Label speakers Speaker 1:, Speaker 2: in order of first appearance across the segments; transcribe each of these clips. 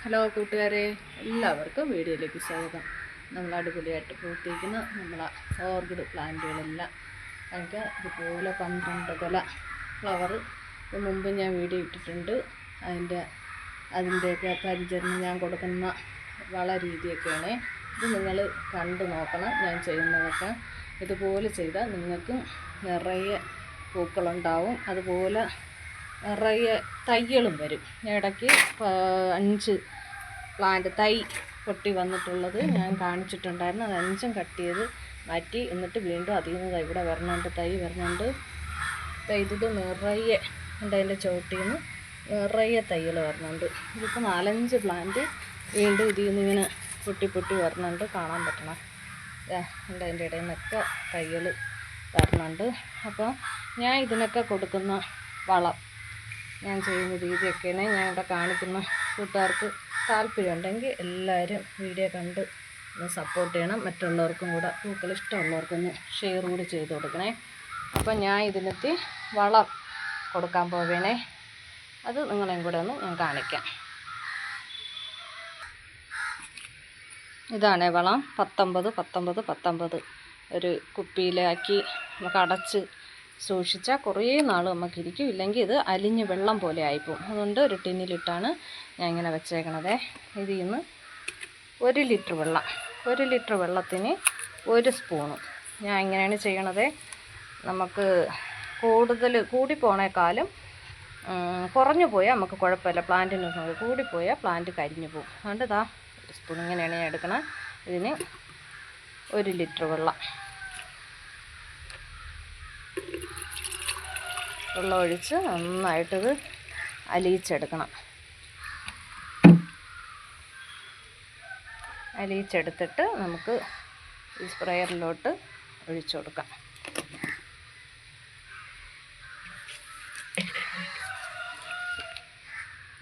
Speaker 1: Hello കൂട്ടുകാരെ, എല്ലാവർക്കും വീഡിയോയിലേക്ക് സ്വാഗതം. നമ്മൾ അടിപൊളിയായിട്ട് പൂത്തിരിക്കുന്ന നമ്മളെ ഓർക്കിഡ് പ്ലാന്റുകളെല്ലാം എനിക്ക് ഇതുപോലെ 12 കൊല ഫ്ലവർ മുമ്പ് ഞാൻ വീഡിയോ ഇട്ടിട്ടുണ്ട്. അതിൻ്റെയൊക്കെ പരിചരണം ഞാൻ കൊടുക്കുന്ന വള രീതിയൊക്കെയാണ്. ഇത് നിങ്ങൾ കണ്ടു നോക്കണം. ഞാൻ ചെയ്യുന്നതൊക്കെ ഇതുപോലെ ചെയ്താൽ നിങ്ങൾക്കും നിറയെ പൂക്കളുണ്ടാവും. അതുപോലെ നിറയെ തൈകളും വരും. ഇടയ്ക്ക് 5 പ്ലാന്റ് തൈ പൊട്ടി വന്നിട്ടുള്ളത് ഞാൻ കാണിച്ചിട്ടുണ്ടായിരുന്നു. അത് 5ഉം കട്ട് ചെയ്ത് മാറ്റി. എന്നിട്ട് വീണ്ടും അതിൽ നിന്ന് ഇവിടെ വരണുണ്ട്, തൈ വരുന്നുണ്ട്. ഇതിൽ നിറയെ ഉണ്ട്. അതിൻ്റെ ചുവട്ടിൽ നിന്ന് നിറയെ തൈകൾ വരുന്നുണ്ട്. ഇതിപ്പോൾ 4-5 പ്ലാന്റ് വീണ്ടും ഇതിൽ നിന്ന് ഇങ്ങനെ പൊട്ടി വരുന്നുണ്ട്. കാണാൻ പറ്റണം. ഉണ്ട്, അതിൻ്റെ ഇടയിൽ നിന്നൊക്കെ തൈകൾ വരുന്നുണ്ട്. അപ്പോൾ ഞാൻ ഇതിനൊക്കെ കൊടുക്കുന്ന വളം, ഞാൻ ചെയ്യുന്ന രീതിയൊക്കെയാണ് ഞാൻ ഇവിടെ കാണിക്കുന്ന. കൂട്ടുകാർക്ക് താല്പര്യമുണ്ടെങ്കിൽ എല്ലാവരും വീഡിയോ കണ്ട് ഒന്ന് സപ്പോർട്ട് ചെയ്യണം. മറ്റുള്ളവർക്കും കൂടെ പൂക്കൾ ഇഷ്ടമുള്ളവർക്കൊന്ന് ഷെയർ കൂടി ചെയ്ത് കൊടുക്കണേ. അപ്പം ഞാൻ ഇതിനെത്തി വളം കൊടുക്കാൻ പോവേണേ. അത് നിങ്ങളെയും കൂടെ ഒന്ന് ഞാൻ കാണിക്കാം. ഇതാണ് വളം. 19 ഒരു കുപ്പിയിലാക്കി നമുക്ക് അടച്ച് സൂക്ഷിച്ചാൽ കുറേ നാൾ നമുക്കിരിക്കും. ഇല്ലെങ്കിൽ ഇത് അലിഞ്ഞ് വെള്ളം പോലെ ആയിപ്പോവും. അതുകൊണ്ട് ഒരു ടിന്നിലിട്ടാണ് ഞാൻ ഇങ്ങനെ വെച്ചേക്കണത്. ഇതിൽ നിന്ന് 1 ലിറ്റർ വെള്ളം, 1 ലിറ്റർ വെള്ളത്തിന് 1 സ്പൂണ് ഞാൻ ഇങ്ങനെയാണ് ചെയ്യണത്. നമുക്ക് കൂടിപ്പോണേക്കാളും കുറഞ്ഞു പോയാൽ നമുക്ക് കുഴപ്പമില്ല. പ്ലാന്റിന് കൂടിപ്പോയാൽ പ്ലാന്റ് കരിഞ്ഞു പോകും. അതുകൊണ്ട് 1 സ്പൂൺ ഇങ്ങനെയാണ് ഞാൻ എടുക്കണം. ഇതിന് 1 ലിറ്റർ വെള്ളം ഒഴിച്ച് നന്നായിട്ടിത് അലിയിച്ചെടുക്കണം. അലിയിച്ചെടുത്തിട്ട് നമുക്ക് ഈ സ്പ്രെയറിലോട്ട് ഒഴിച്ചു കൊടുക്കാം.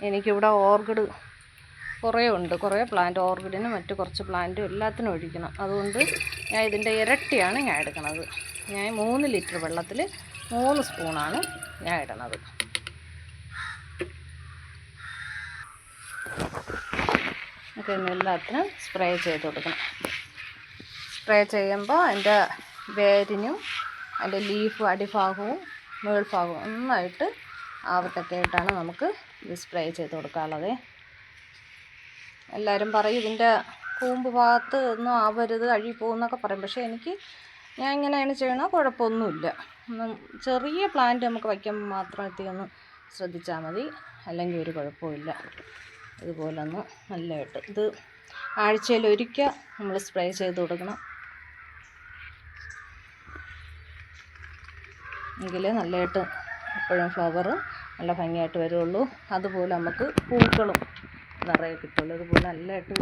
Speaker 1: എനിക്കിവിടെ ഓർക്കിഡ് കുറേ ഉണ്ട്. കുറേ പ്ലാന്റ് ഓർക്കിഡിനും മറ്റു കുറച്ച് പ്ലാന്റും എല്ലാത്തിനും ഒഴിക്കണം. അതുകൊണ്ട് ഞാൻ ഇതിൻ്റെ ഇരട്ടിയാണ് ഞാൻ എടുക്കുന്നത്. ഞാൻ 3 ലിറ്റർ വെള്ളത്തിൽ 3 സ്പൂണാണ് ഞാൻ ഇടുന്നത്. ഒക്കെ എല്ലാത്തിനും സ്പ്രേ ചെയ്ത് കൊടുക്കണം. സ്പ്രേ ചെയ്യുമ്പോൾ അതിൻ്റെ വേരിനും അതിൻ്റെ ലീഫ് അടിഭാഗവും മേൾഭാഗവും നന്നായിട്ട് ആവത്തൊക്കെയായിട്ടാണ് നമുക്ക് ഇത് സ്പ്രേ ചെയ്ത് കൊടുക്കാനുള്ളത്. എല്ലാവരും പറയും ഇതിൻ്റെ കൂമ്പ് ഭാഗത്ത് ഒന്നും ആവരുത്, അഴുകിപ്പോകുന്നൊക്കെ പറയും. പക്ഷേ ഞാൻ ഇങ്ങനെയാണ് ചെയ്യണത്, കുഴപ്പമൊന്നുമില്ല. ചെറിയ പ്ലാന്റ് നമുക്ക് വയ്ക്കുമ്പോൾ മാത്രം എത്തിയൊന്ന് ശ്രദ്ധിച്ചാൽ മതി, അല്ലെങ്കിൽ ഒരു കുഴപ്പമില്ല. ഇതുപോലെ ഒന്ന് നല്ലതായിട്ട് ഇത് ആഴ്ചയിൽ ഒരിക്കൽ നമ്മൾ സ്പ്രേ ചെയ്ത് കൊടുക്കണം. എങ്കിലേ നല്ലതായിട്ട് എപ്പോഴും ഫ്ലവർ നല്ല ഭംഗിയായിട്ട് വരുള്ളൂ. അതുപോലെ നമുക്ക് പൂക്കളും നിറയെ കിട്ടുള്ളൂ. ഇതുപോലെ നല്ലതായിട്ട്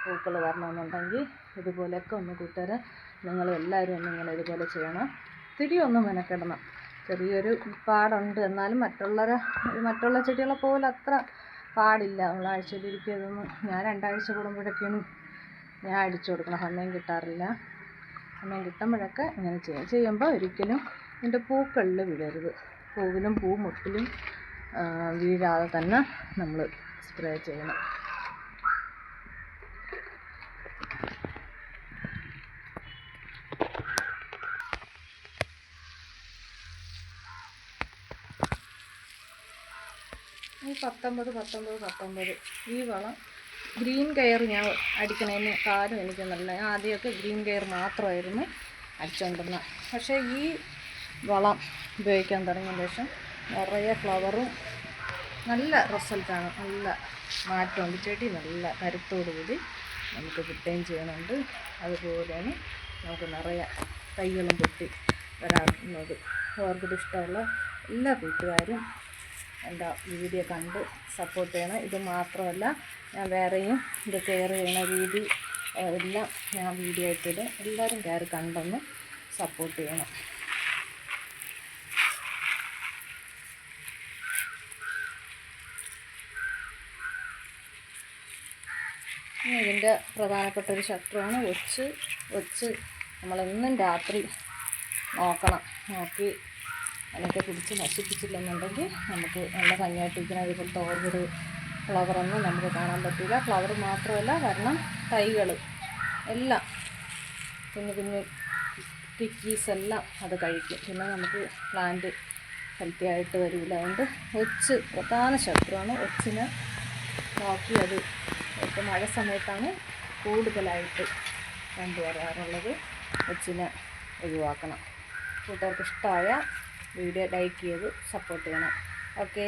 Speaker 1: പൂക്കൾ വരണമെന്നുണ്ടെങ്കിൽ ഇതുപോലെയൊക്കെ ഒന്ന് കൂട്ടുകാരെ നിങ്ങൾ എല്ലാവരും ഒന്ന് ഇങ്ങനെ ഇതുപോലെ ചെയ്യണം. ഇത്തിരി ഒന്ന് മെനക്കെടണം. ചെറിയൊരു പാടുണ്ട്, എന്നാലും മറ്റുള്ള ചെടികളെ പോലെ അത്ര പാടില്ല. നമ്മൾ ആഴ്ചയിലിരിക്കുന്നതൊന്നും ഞാൻ 2 ആഴ്ച കൂടുമ്പോഴൊക്കെയാണ് ഞാൻ അടിച്ചു കൊടുക്കണം. സമയം കിട്ടാറില്ല. സമയം കിട്ടുമ്പോഴൊക്കെ ഇങ്ങനെ ചെയ്യുമ്പോൾ ഒരിക്കലും ഇതിൻ്റെ പൂക്കളിൽ വീഴരുത്. പൂവിലും പൂമൊട്ടിലും വീഴാതെ തന്നെ നമ്മൾ സ്പ്രേ ചെയ്യണം. ഈ 19 ഈ വളം ഗ്രീൻ കെയർ ഞാൻ അടിക്കണതിന് കാര്യം എനിക്ക് നല്ല. ആദ്യമൊക്കെ ഗ്രീൻ കെയർ മാത്രമായിരുന്നു അടിച്ചുകൊണ്ടിരുന്നത്. പക്ഷേ ഈ വളം ഉപയോഗിക്കാൻ തുടങ്ങിയ ശേഷം നിറയെ ഫ്ലവറും നല്ല റിസൾട്ടാണ്. നല്ല മാറ്റമുണ്ട്. ചെടി നല്ല കരുത്തോടുകൂടി നമുക്ക് കിട്ടുകയും ചെയ്യുന്നുണ്ട്. അതുപോലെയാണ് നമുക്ക് നിറയെ തൈകളും പൊട്ടി വരാറുള്ളത്. ഓർക്കിഡ് ഇഷ്ടമുള്ള എല്ലാ കൂട്ടുകാരും എൻ്റെ വീഡിയോ കണ്ട് സപ്പോർട്ട് ചെയ്യണം. ഇത് മാത്രമല്ല, ഞാൻ വേറെയും ഇത് കെയർ ചെയ്യുന്ന രീതി എല്ലാം ഞാൻ വീഡിയോ ഇട്ടിടും. എല്ലാവരും കണ്ടൊന്ന് സപ്പോർട്ട് ചെയ്യണം. ഇതിൻ്റെ പ്രധാനപ്പെട്ട ഒരു ശത്രുവാണ് ഒച്ച്. നമ്മളെന്നും രാത്രി നോക്കി അതിനൊക്കെ പിടിച്ച് നശിപ്പിച്ചില്ലെന്നുണ്ടെങ്കിൽ നമുക്ക് നല്ല ഭംഗിയായിട്ടിരിക്കുന്ന ഇതുപോലത്തെ ഓർക്കിഡ് ഫ്ലവറൊന്നും നമുക്ക് കാണാൻ പറ്റില്ല. ഫ്ലവർ മാത്രമല്ല, കാരണം തൈകൾ എല്ലാം കുഞ്ഞു കുഞ്ഞു പിക്കീസ് എല്ലാം അത് കഴിക്കും. പിന്നെ നമുക്ക് പ്ലാന്റ് ഹെൽത്തി ആയിട്ട് വരില്ല. അതുകൊണ്ട് ഒച്ച് പ്രധാന ശത്രുവാണ്. ഒച്ചിനെ നോക്കി അത് ഇപ്പോൾ മഴ സമയത്താണ് കൂടുതലായിട്ട് കണ്ടുവരാറുള്ളത്. ഒച്ചിനെ ഒഴിവാക്കണം. കൂട്ടുകാർക്ക് ഇഷ്ടമായ വീഡിയോ ലൈക്ക് ചെയ്ത് സപ്പോർട്ട് ചെയ്യണം. ഓക്കേ.